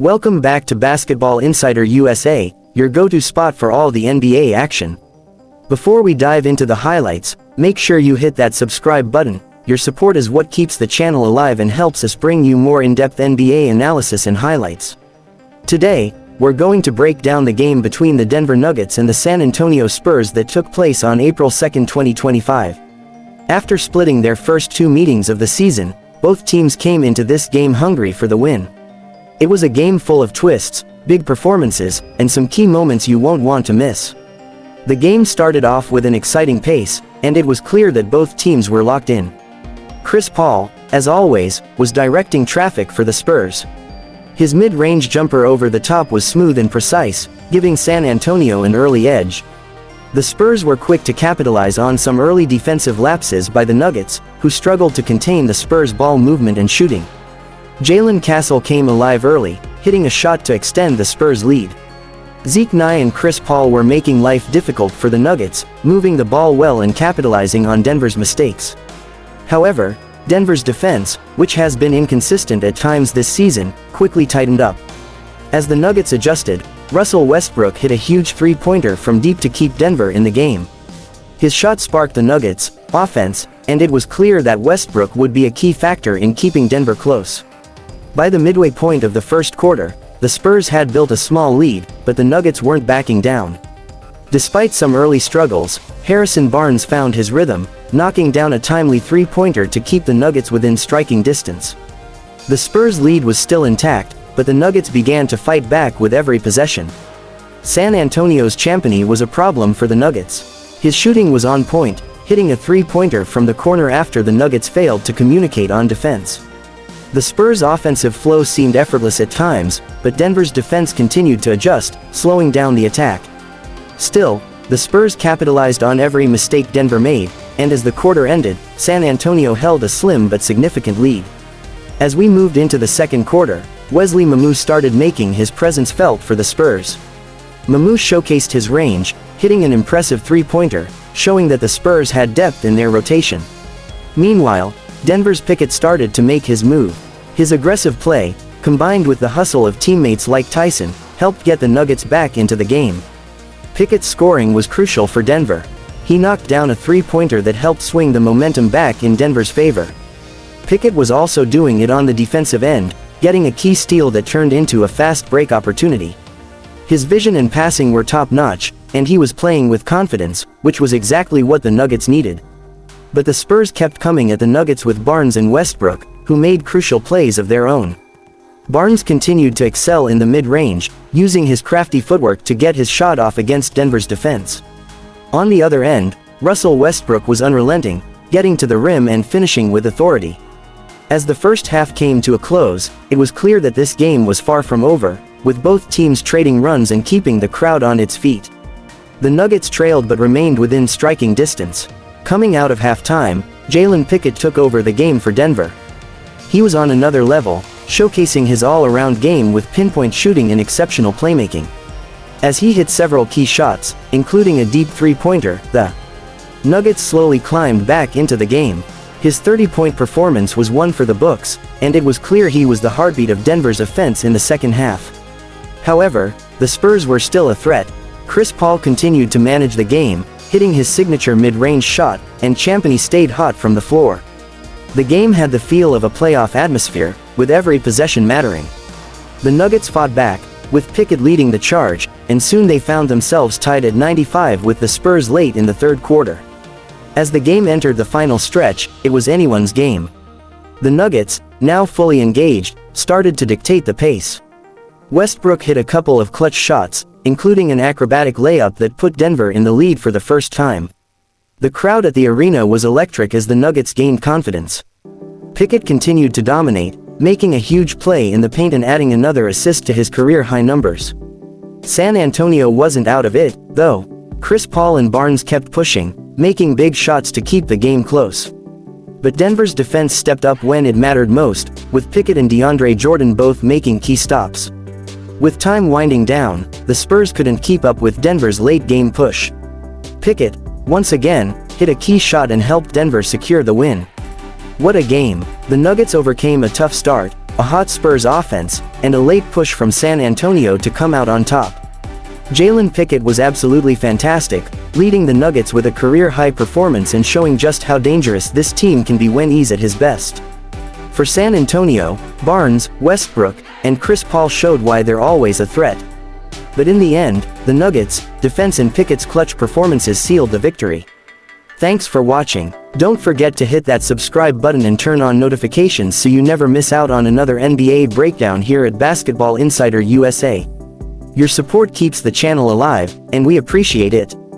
Welcome back to Basketball Insider USA, your go-to spot for all the NBA action. Before we dive into the highlights, make sure you hit that subscribe button. Your support is what keeps the channel alive and helps us bring you more in-depth NBA analysis and highlights. Today, we're going to break down the game between the Denver Nuggets and the San Antonio Spurs that took place on April 2, 2025. After splitting their first two meetings of the season, both teams came into this game hungry for the win. It was a game full of twists, big performances, and some key moments you won't want to miss. The game started off with an exciting pace, and it was clear that both teams were locked in. Chris Paul, as always, was directing traffic for the Spurs. His mid-range jumper over the top was smooth and precise, giving San Antonio an early edge. The Spurs were quick to capitalize on some early defensive lapses by the Nuggets, who struggled to contain the Spurs' ball movement and shooting. Jalen came alive early, hitting a shot to extend the Spurs' lead. Zeke and Chris Paul were making life difficult for the Nuggets, moving the ball well and capitalizing on Denver's mistakes. However, Denver's defense, which has been inconsistent at times this season, quickly tightened up. As the Nuggets adjusted, Russell Westbrook hit a huge three-pointer from deep to keep Denver in the game. His shot sparked the Nuggets' offense, and it was clear that Westbrook would be a key factor in keeping Denver close. By the midway point of the first quarter, the Spurs had built a small lead, but the Nuggets weren't backing down. Despite some early struggles, Harrison Barnes found his rhythm, knocking down a timely three-pointer to keep the Nuggets within striking distance. The Spurs' lead was still intact, but the Nuggets began to fight back with every possession. San Antonio's Champagnie was a problem for the Nuggets. His shooting was on point, hitting a three-pointer from the corner after the Nuggets failed to communicate on defense. The Spurs' offensive flow seemed effortless at times, but Denver's defense continued to adjust, slowing down the attack. Still, the Spurs capitalized on every mistake Denver made, and as the quarter ended, San Antonio held a slim but significant lead. As we moved into the second quarter, Wesley Mamou started making his presence felt for the Spurs. Mamou showcased his range, hitting an impressive three-pointer, showing that the Spurs had depth in their rotation. Meanwhile, Denver's Pickett started to make his move. His aggressive play, combined with the hustle of teammates like Tyson, helped get the Nuggets back into the game. Pickett's scoring was crucial for Denver. He knocked down a three-pointer that helped swing the momentum back in Denver's favor. Pickett was also doing it on the defensive end, getting a key steal that turned into a fast break opportunity. His vision and passing were top-notch, and he was playing with confidence, which was exactly what the Nuggets needed. But the Spurs kept coming at the Nuggets with Barnes and Westbrook, who made crucial plays of their own. Barnes continued to excel in the mid-range, using his crafty footwork to get his shot off against Denver's defense. On the other end, Russell Westbrook was unrelenting, getting to the rim and finishing with authority. As the first half came to a close, it was clear that this game was far from over, with both teams trading runs and keeping the crowd on its feet. The Nuggets trailed but remained within striking distance. Coming out of halftime, Jalen Pickett took over the game for Denver. He was on another level, showcasing his all-around game with pinpoint shooting and exceptional playmaking. As he hit several key shots, including a deep three-pointer, the Nuggets slowly climbed back into the game. His 30-point performance was one for the books, and it was clear he was the heartbeat of Denver's offense in the second half. However, the Spurs were still a threat. Chris Paul continued to manage the game, hitting his signature mid-range shot, and Champagnie stayed hot from the floor. The game had the feel of a playoff atmosphere, with every possession mattering. The Nuggets fought back, with Pickett leading the charge, and soon they found themselves tied at 95 with the Spurs late in the third quarter. As the game entered the final stretch, it was anyone's game. The Nuggets, now fully engaged, started to dictate the pace. Westbrook hit a couple of clutch shots, including an acrobatic layup that put Denver in the lead for the first time. The crowd at the arena was electric as the Nuggets gained confidence. Pickett continued to dominate, making a huge play in the paint and adding another assist to his career-high numbers. San Antonio wasn't out of it, though. Chris Paul and Barnes kept pushing, making big shots to keep the game close. But Denver's defense stepped up when it mattered most, with Pickett and DeAndre Jordan both making key stops. With time winding down, the Spurs couldn't keep up with Denver's late-game push. Pickett, once again, hit a key shot and helped Denver secure the win. What a game! The Nuggets overcame a tough start, a hot Spurs offense, and a late push from San Antonio to come out on top. Jalen Pickett was absolutely fantastic, leading the Nuggets with a career-high performance and showing just how dangerous this team can be when he's at his best. For San Antonio, Barnes, Westbrook, and Chris Paul showed why they're always a threat. But in the end, the Nuggets' defense and Pickett's clutch performances sealed the victory. Thanks for watching. Don't forget to hit that subscribe button and turn on notifications so you never miss out on another NBA breakdown here at Basketball Insider USA. Your support keeps the channel alive, and we appreciate it.